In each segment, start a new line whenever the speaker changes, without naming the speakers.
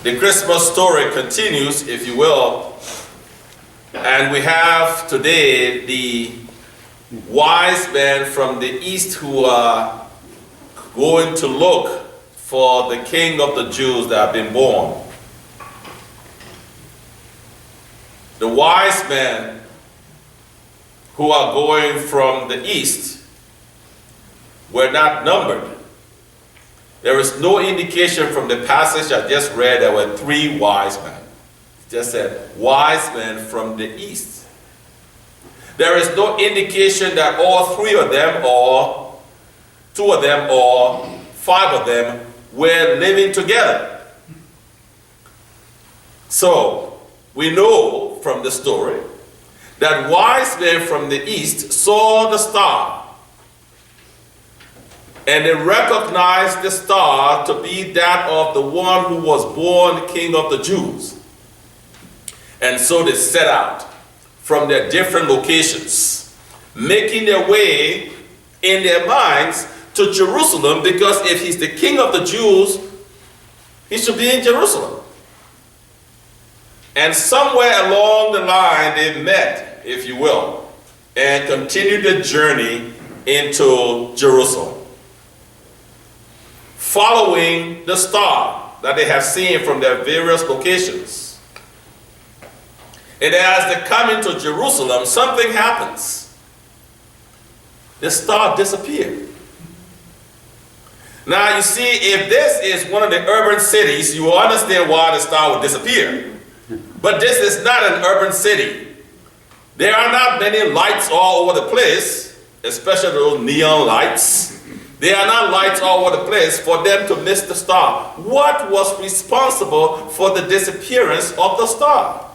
The Christmas story continues, if you will, and we have today the wise men from the east who are going to look for the King of the Jews that have been born. The wise men who are going from the east were not numbered. There is no indication from the passage I just read there were 3 wise men. It just said wise men from the east. There is no indication that all 3 of them or 2 of them or 5 of them were living together. So we know from the story that wise men from the east saw the star, and they recognized the star to be that of the one who was born King of the Jews. And so they set out from their different locations, making their way in their minds to Jerusalem, because if he's the King of the Jews, he should be in Jerusalem. And somewhere along the line they met, if you will, and continued the journey into Jerusalem, following the star that they have seen from their various locations. And as they come into Jerusalem, something happens. The star disappeared. Now you see, if this is one of the urban cities, you will understand why the star would disappear. But this is not an urban city. There are not many lights all over the place, especially those neon lights. There are not lights all over the place for them to miss the star. What was responsible for the disappearance of the star?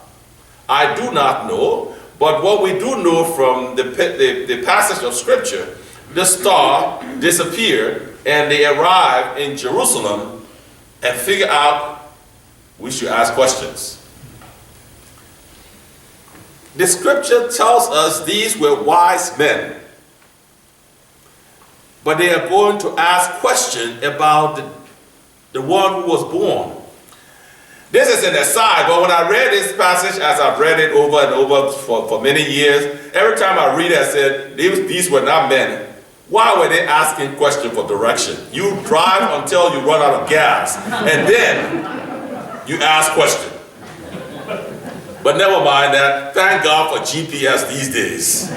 I do not know, but what we do know from the passage of Scripture, the star disappeared and they arrived in Jerusalem and figured out we should ask questions. The Scripture tells us these were wise men, but they are going to ask questions about the one who was born. This is an aside, but when I read this passage, as I've read it over and over for many years, every time I read it, I said, these were not men. Why were they asking questions for direction? You drive until you run out of gas, and then you ask questions. But never mind that. Thank God for GPS these days.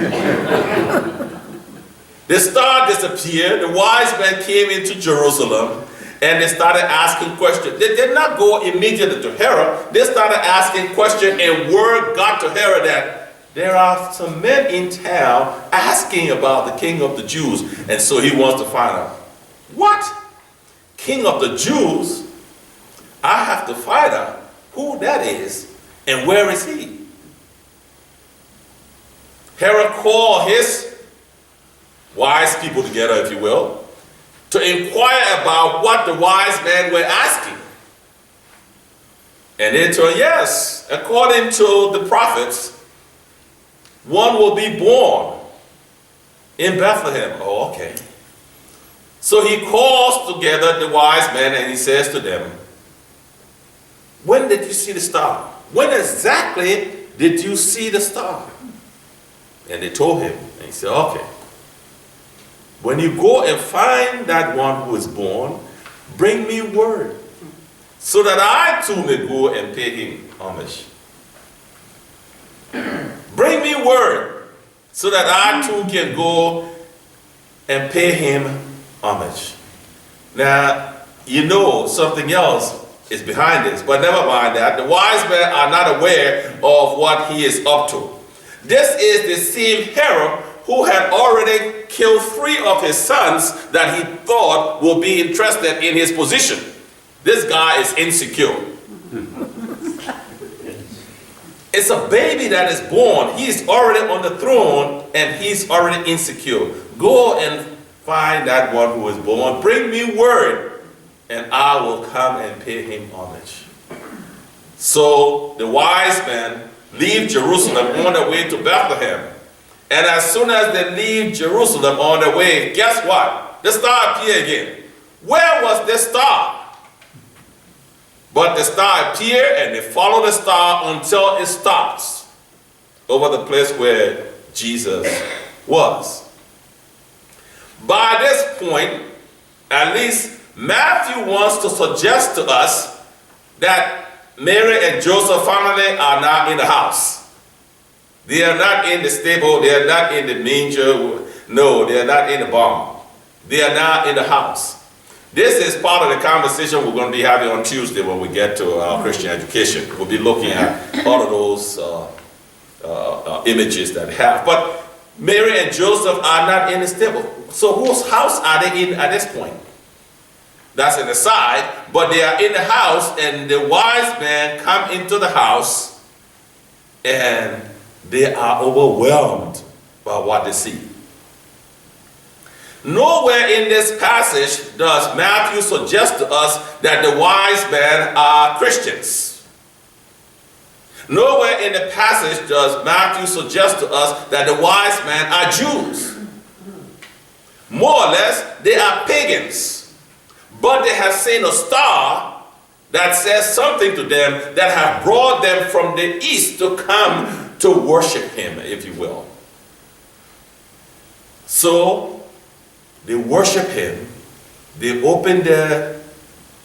The star disappeared. The wise men came into Jerusalem and they started asking questions. They did not go immediately to Herod. They started asking questions, and word got to Herod that there are some men in town asking about the King of the Jews. And so he wants to find out, what? King of the Jews? I have to find out who that is. And where is he? Herod called his wise people together, if you will, to inquire about what the wise men were asking. And they told, yes, according to the prophets, one will be born in Bethlehem. Oh, okay. So he calls together the wise men and he says to them, when did you see the star? When exactly did you see the star? And they told him, and he said, okay. When you go and find that one who is born, bring me word, so that I too may go and pay him homage. Bring me word, so that I too can go and pay him homage. Now, you know something else is behind this, but never mind that. The wise men are not aware of what he is up to. This is the same Herod who had already killed 3 of his sons that he thought would be interested in his position. This guy is insecure. It's a baby that is born. He's already on the throne and he's already insecure. Go and find that one who is born. Bring me word, and I will come and pay him homage. So the wise men leave Jerusalem on their way to Bethlehem. And as soon as they leave Jerusalem on their way, guess what? The star appeared again. Where was this star? But the star appeared, and they followed the star until it stops over the place where Jesus was. By this point, at least Matthew wants to suggest to us that Mary and Joseph family are not in the house. They are not in the stable. They are not in the manger. No, they are not in the barn. They are not in the house. This is part of the conversation we're going to be having on Tuesday when we get to our Christian education. We'll be looking at all of those images that we have. But Mary and Joseph are not in the stable. So whose house are they in at this point? That's an aside, but they are in the house, and the wise men come into the house, and they are overwhelmed by what they see. Nowhere in this passage does Matthew suggest to us that the wise men are Christians. Nowhere in the passage does Matthew suggest to us that the wise men are Jews. More or less, they are pagans. But they have seen a star that says something to them that have brought them from the east to come to worship him, if you will. So, they worship him, they open their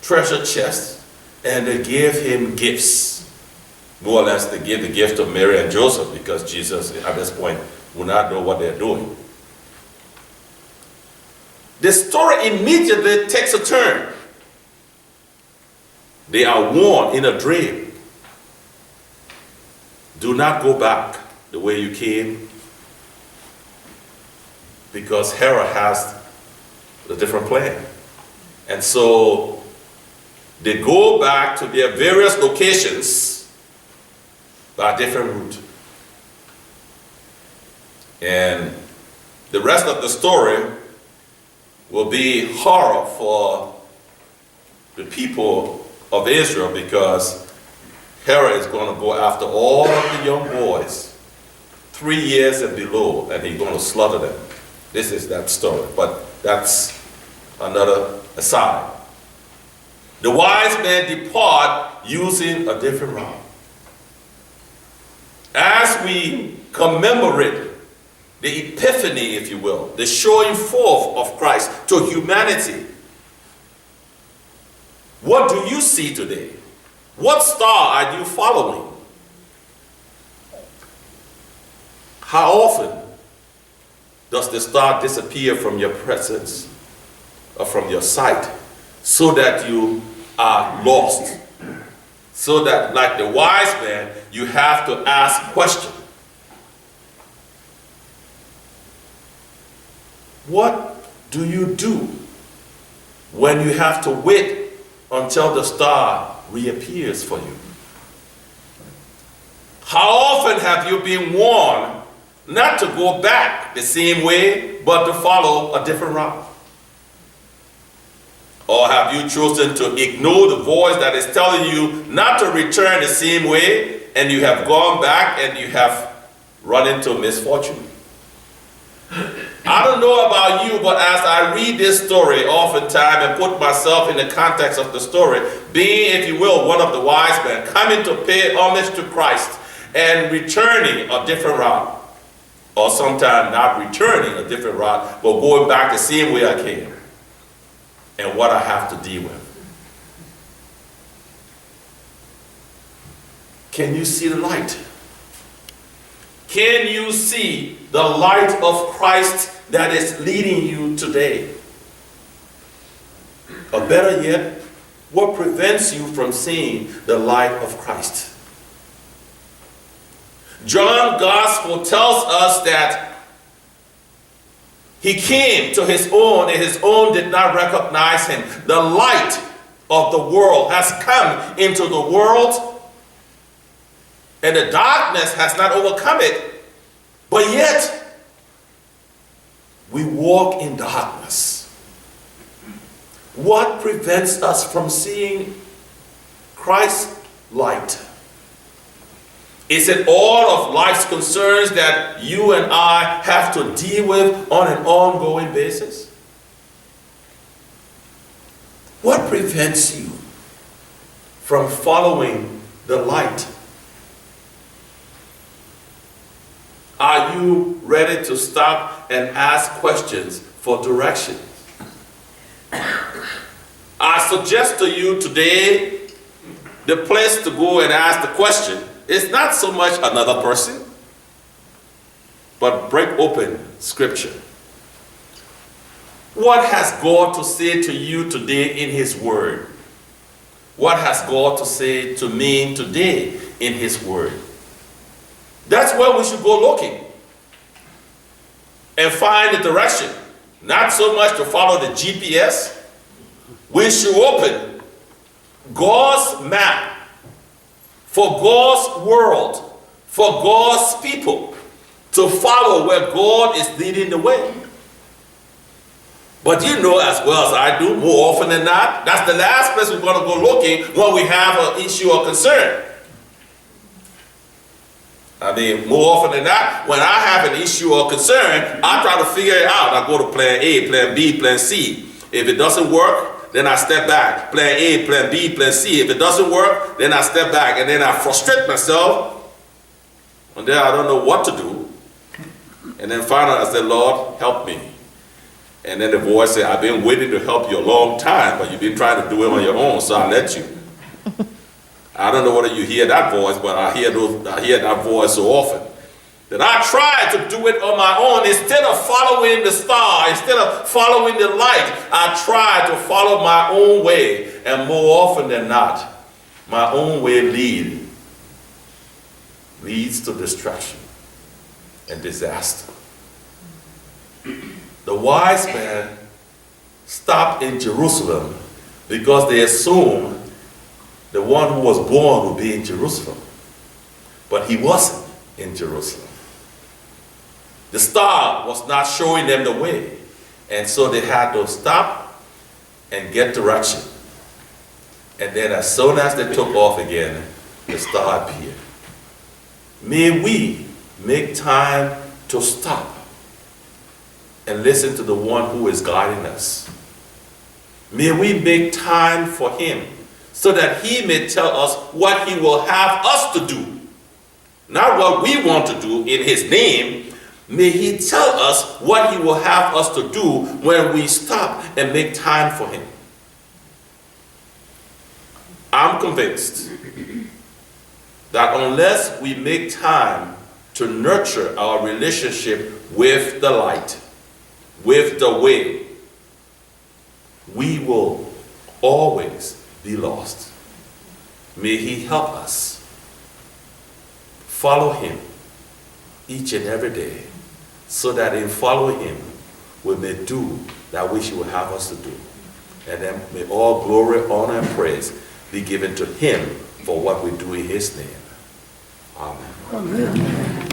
treasure chest, and they give him gifts. More or less, they give the gift of Mary and Joseph, because Jesus, at this point, will not know what they're doing. The story immediately takes a turn. They are warned in a dream. Do not go back the way you came, because Herod has a different plan. And so they go back to their various locations by a different route. And the rest of the story will be horror for the people of Israel, because Herod is going to go after all of the young boys, 3 years and below, and he's going to slaughter them. This is that story, but that's another aside. The wise men depart using a different route. As we commemorate the epiphany, if you will, the showing forth of Christ to humanity, what do you see today? What star are you following? How often does the star disappear from your presence or from your sight, so that you are lost? So that, like the wise man, you have to ask questions. What do you do when you have to wait until the star reappears for you? How often have you been warned not to go back the same way, but to follow a different route? Or have you chosen to ignore the voice that is telling you not to return the same way, and you have gone back and you have run into misfortune? I don't know about you, but as I read this story oftentimes and put myself in the context of the story, being, if you will, one of the wise men, coming to pay homage to Christ and returning a different route, or sometimes not returning a different route, but going back the same way I came, and what I have to deal with. Can you see the light? Can you see the light of Christ that is leading you today? Or better yet, what prevents you from seeing the light of Christ? John's Gospel tells us that he came to his own, and his own did not recognize him. The light of the world has come into the world, and the darkness has not overcome it. But yet, we walk in darkness. What prevents us from seeing Christ's light? Is it all of life's concerns that you and I have to deal with on an ongoing basis? What prevents you from following the light? Are you ready to stop and ask questions for direction? I suggest to you today, the place to go and ask the question is not so much another person, but break open Scripture. What has God to say to you today in His Word? What has God to say to me today in His Word? That's where we should go looking and find the direction. Not so much to follow the GPS. We should open God's map for God's world, for God's people, to follow where God is leading the way. But you know as well as I do, more often than not, that's the last place we're going to go looking when we have an issue or concern. I mean, more often than not, when I have an issue or concern, I try to figure it out. I go to plan A, plan B, plan C. If it doesn't work, then I step back. Plan A, plan B, plan C. If it doesn't work, then I step back, and then I frustrate myself, and then I don't know what to do. And then finally I said, Lord, help me. And then the voice said, I've been waiting to help you a long time, but you've been trying to do it on your own, so I let you. I don't know whether you hear that voice, but I hear that voice so often. That I try to do it on my own instead of following the star, instead of following the light. I try to follow my own way, and more often than not, my own way leads to destruction and disaster. The wise men stopped in Jerusalem because they assumed the one who was born would be in Jerusalem. But he wasn't in Jerusalem. The star was not showing them the way. And so they had to stop and get direction. And then as soon as they took off again, the star appeared. May we make time to stop and listen to the one who is guiding us. May we make time for him so that he may tell us what he will have us to do. Not what we want to do in his name. May he tell us what he will have us to do when we stop and make time for him. I'm convinced that unless we make time to nurture our relationship with the light, with the way, we will always be lost. May he help us follow him each and every day, so that in following him we may do that which he will have us to do. And then may all glory, honor, and praise be given to him for what we do in his name. Amen.
Amen.